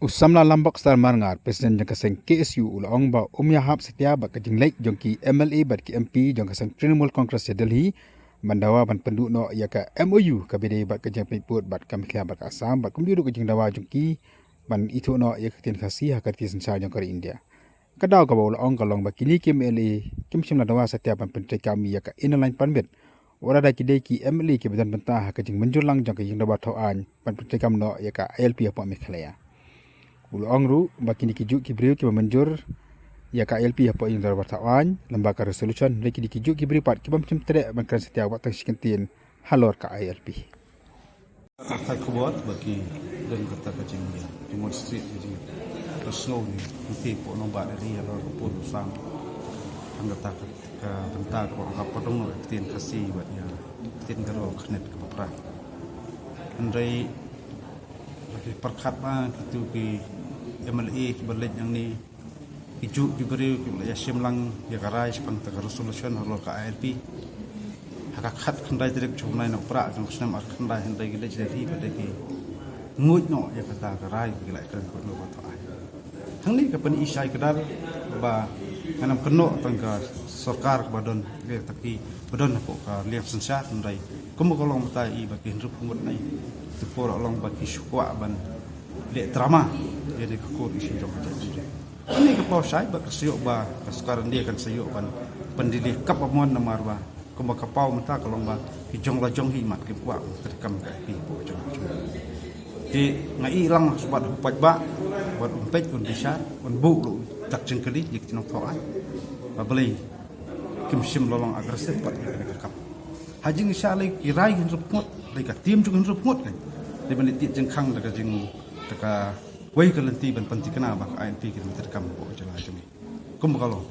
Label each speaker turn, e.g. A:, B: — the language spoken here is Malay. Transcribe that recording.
A: Usamla lambak star marngar Presiden jang kaseng KSU ulong ba umyahap setia ba kajing lek jong ki MLA ba ki MP jong kaseng Trinamool Congress ya Delhi mandawa ban penduk no ya ka MOU ka bede ba kajing piput ba kam khia ba ka Assam ba kumbiru kajing dawa jong ki ban itu no ya katin khasi ha karti sensa jong kari India kadaw ka ba ulong kalong ba kini ki MLA kim simla dawa setia ban pentre kami ya ka inline panbet ora da kidai ki MLA ki badan bentah ha kajing menjulang jong kajing dawa tauan ban pentre kam no ya ka ILP apa mekhlaya Ulong ru bakini kijuk kibriu ki menjur ya ka LP apa yang darwatawan lembaga resolution reki dikijuk kibriu pat ki bamcem tere bankan setia wat sekentin halor ka ILP
B: Partai kuat bagi dan kata kacing dia demonstrate jadi snow ni nanti po nombak dari halor pun sang anggota ke bentar ko apa dong no tin kasih buat ya tin garo knet ke papra andai lagi perkat mah itu ki MLA berlej yang ni ijuk diberi ya simlang ya karai sepang tak resolution halor ka ILP hakakat kendai tidak cuma nak perak jom senam kendai kendai gila jadi pada ki nguit no ya kata karai gila keren perlu batu ai hang ni kapan isai kedar ba kanam keno tangga sarkar badon ge tapi badon apa ka liang sensa kendai kumu kolong mata i bagi hidup umur nai tu por olong bagi syukwa ban le drama jadi kakur isi jom jadi ini ke pau sai ba kasiyok ba sekarang dia kan sayok ban pendili kap amon namar ba kumu kapau mata kolong ba hijong la jong himat ke puak terkam ka pi po jom di ngai ilang sebab upat ba buat umpet pun bisa pun bu lu tak jengkeli dik tinok toan ba beli kim sim lolong agresif pat ke kap haji ngisale kirai hin rupmut leka tim juga rupmut kan di menit jengkang daga jeng daga wei kelenti ban penting kena ba INP kita terkam po jom kumu kalau